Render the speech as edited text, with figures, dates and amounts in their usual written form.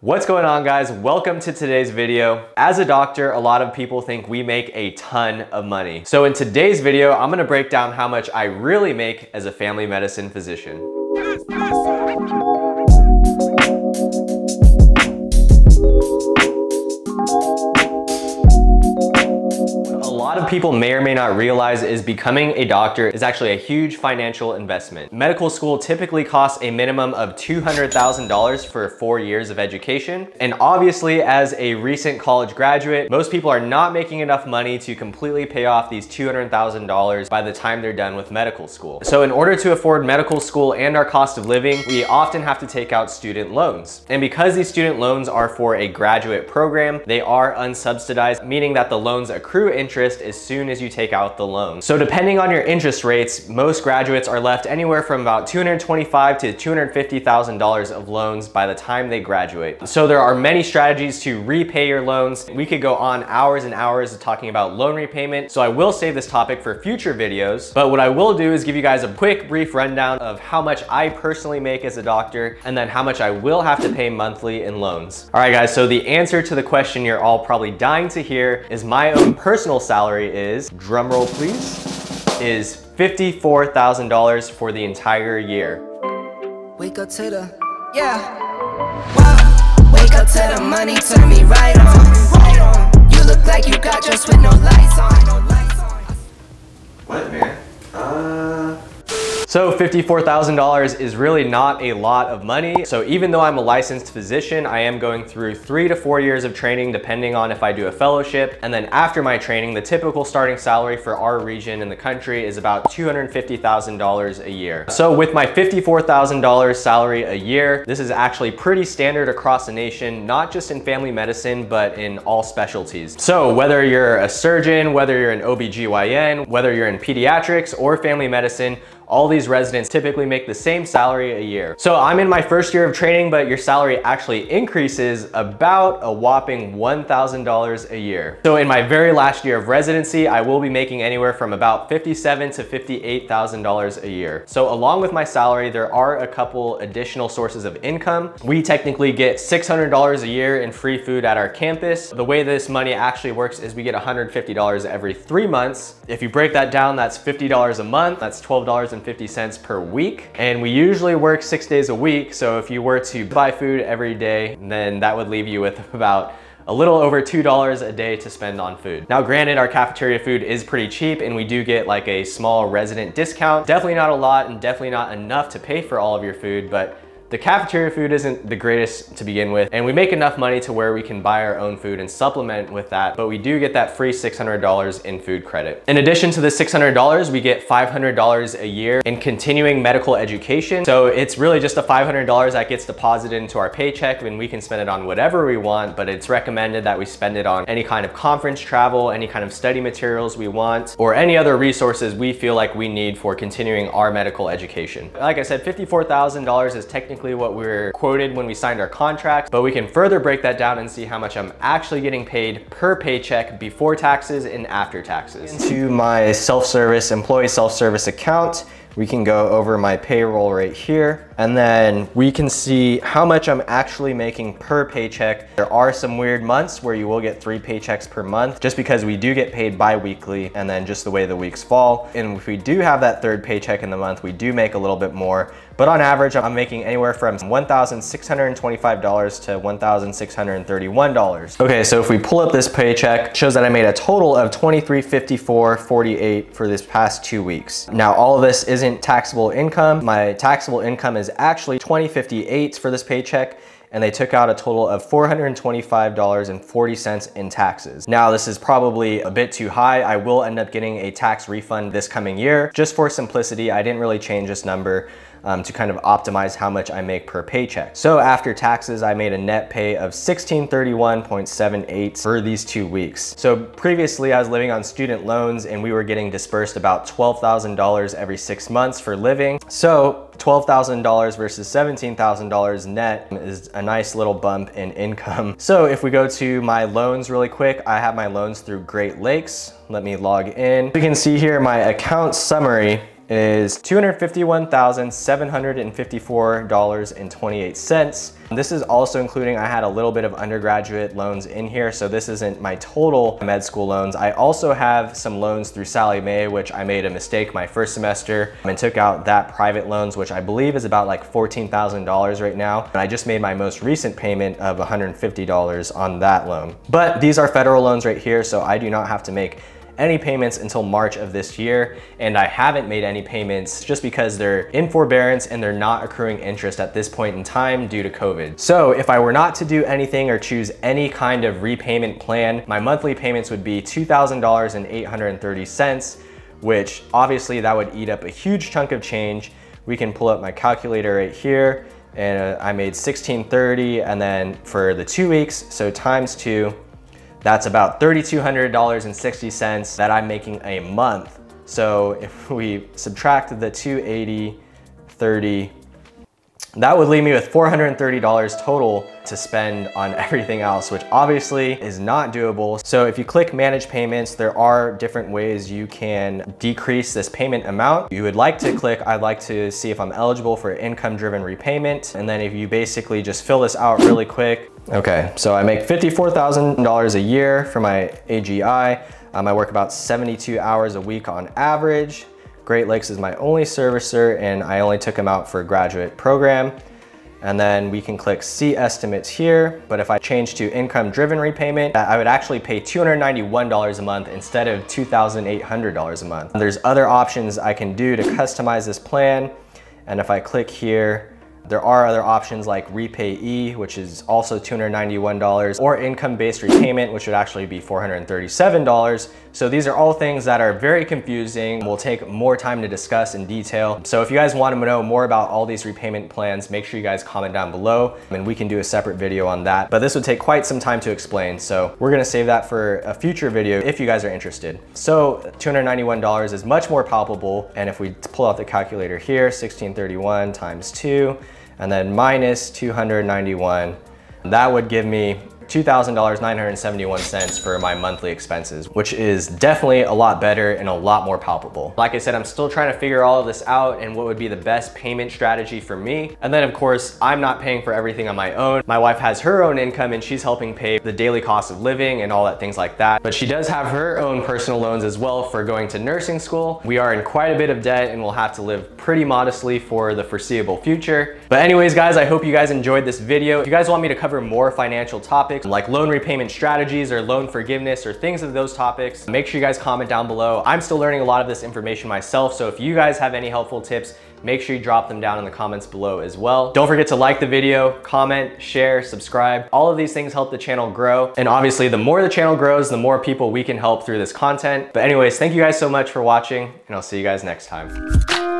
What's going on, guys? Welcome to today's video. As a doctor, a lot of people think we make a ton of money. So in today's video, I'm gonna break down how much I really make as a family medicine physician. A lot of people may or may not realize is becoming a doctor is actually a huge financial investment. Medical school typically costs a minimum of $200,000 for 4 years of education. And obviously, as a recent college graduate, most people are not making enough money to completely pay off these $200,000 by the time they're done with medical school. So in order to afford medical school and our cost of living, we often have to take out student loans. And because these student loans are for a graduate program, they are unsubsidized, meaning that the loans accrue interest as soon as you take out the loan. So depending on your interest rates, most graduates are left anywhere from about $225,000 to $250,000 of loans by the time they graduate. So there are many strategies to repay your loans. We could go on hours and hours talking about loan repayment, so I will save this topic for future videos. But what I will do is give you guys a quick brief rundown of how much I personally make as a doctor and then how much I will have to pay monthly in loans. All right, guys, so the answer to the question you're all probably dying to hear is my own personal salary is, drumroll please, is $54,000 for the entire year. Wake up to the, wow. Wake up to the money, turn me right on. You look like you got just with no lights on. What, man? So $54,000 is really not a lot of money. So even though I'm a licensed physician, I am going through 3 to 4 years of training, depending on if I do a fellowship. And then after my training, the typical starting salary for our region in the country is about $250,000 a year. So with my $54,000 salary a year, this is actually pretty standard across the nation, not just in family medicine, but in all specialties. So whether you're a surgeon, whether you're an OBGYN, whether you're in pediatrics or family medicine, all these residents typically make the same salary a year. So I'm in my first year of training, but your salary actually increases about a whopping $1,000 a year. So in my very last year of residency, I will be making anywhere from about $57,000 to $58,000 a year. So along with my salary, there are a couple additional sources of income. We technically get $600 a year in free food at our campus. The way this money actually works is we get $150 every 3 months. If you break that down, that's $50 a month. That's $12.50 per week. And we usually work 6 days a week. So if you were to buy food every day, then that would leave you with about a little over $2 a day to spend on food. Now, granted, our cafeteria food is pretty cheap and we do get like a small resident discount. Definitely not a lot and definitely not enough to pay for all of your food, but the cafeteria food isn't the greatest to begin with, and we make enough money to where we can buy our own food and supplement with that, but we do get that free $600 in food credit. In addition to the $600, we get $500 a year in continuing medical education. So it's really just a $500 that gets deposited into our paycheck and we can spend it on whatever we want, but it's recommended that we spend it on any kind of conference travel, any kind of study materials we want, or any other resources we feel like we need for continuing our medical education. Like I said, $54,000 is technically what we were quoted when we signed our contract, but we can further break that down and see how much I'm actually getting paid per paycheck before taxes and after taxes. Into my employee self-service account, we can go over my payroll right here, and then we can see how much I'm actually making per paycheck. There are some weird months where you will get 3 paychecks per month, just because we do get paid bi-weekly and then just the way the weeks fall. And if we do have that 3rd paycheck in the month, we do make a little bit more. But on average, I'm making anywhere from $1,625 to $1,631. Okay, so if we pull up this paycheck, it shows that I made a total of $2354.48 for this past 2 weeks. Now, all of this isn't taxable income. My taxable income is actually $20.58 for this paycheck, and they took out a total of $425.40 in taxes. Now, this is probably a bit too high. I will end up getting a tax refund this coming year. Just for simplicity, I didn't really change this number to kind of optimize how much I make per paycheck. So after taxes, I made a net pay of $1631.78 for these 2 weeks. So previously I was living on student loans and we were getting dispersed about $12,000 every 6 months for living. So $12,000 versus $17,000 net is a nice little bump in income. So if we go to my loans really quick, I have my loans through Great Lakes. Let me log in. You can see here my account summary. is $251,754.28. This is also including, I had a little bit of undergraduate loans in here, so this isn't my total med school loans. I also have some loans through Sallie Mae, which I made a mistake my first semester and took out that private loans, which I believe is about like $14,000 right now. And I just made my most recent payment of $150 on that loan. But these are federal loans right here, so I do not have to make any payments until March of this year, and I haven't made any payments just because they're in forbearance and they're not accruing interest at this point in time due to COVID. So if I were not to do anything or choose any kind of repayment plan, my monthly payments would be $2,000.830, which obviously that would eat up a huge chunk of change. We can pull up my calculator right here, and I made $1,630, and then for the 2 weeks, so times 2, that's about $3,200.60 that I'm making a month. So if we subtract the 280.30, that would leave me with $430 total to spend on everything else, which obviously is not doable. So if you click manage payments, there are different ways you can decrease this payment amount. You would like to click, I'd like to see if I'm eligible for income driven repayment. And then if you basically just fill this out really quick. Okay, so I make $54,000 a year for my AGI. I work about 72 hours a week on average. Great Lakes is my only servicer, and I only took them out for a graduate program. And then we can click see estimates here. But if I change to income driven repayment, I would actually pay $291 a month instead of $2,800 a month. There's other options I can do to customize this plan. And if I click here, there are other options like Repay-E, which is also $291, or income-based repayment, which would actually be $437. So these are all things that are very confusing. Will take more time to discuss in detail. So if you guys want to know more about all these repayment plans, make sure you guys comment down below and we can do a separate video on that. But this would take quite some time to explain. So we're gonna save that for a future video if you guys are interested. So $291 is much more palpable. And if we pull out the calculator here, 1631 times 2, and then minus 291, that would give me $2,000.971 for my monthly expenses, which is definitely a lot better and a lot more palpable. Like I said, I'm still trying to figure all of this out and what would be the best payment strategy for me. And then of course, I'm not paying for everything on my own. My wife has her own income and she's helping pay the daily cost of living and all that things like that. But she does have her own personal loans as well for going to nursing school. We are in quite a bit of debt and we'll have to live pretty modestly for the foreseeable future. But anyways, guys, I hope you guys enjoyed this video. If you guys want me to cover more financial topics like loan repayment strategies or loan forgiveness or things of those topics, make sure you guys comment down below. I'm still learning a lot of this information myself, so if you guys have any helpful tips, make sure you drop them down in the comments below as well. Don't forget to like the video, comment, share, subscribe. All of these things help the channel grow. And obviously, the more the channel grows, the more people we can help through this content. But anyways, thank you guys so much for watching, and I'll see you guys next time.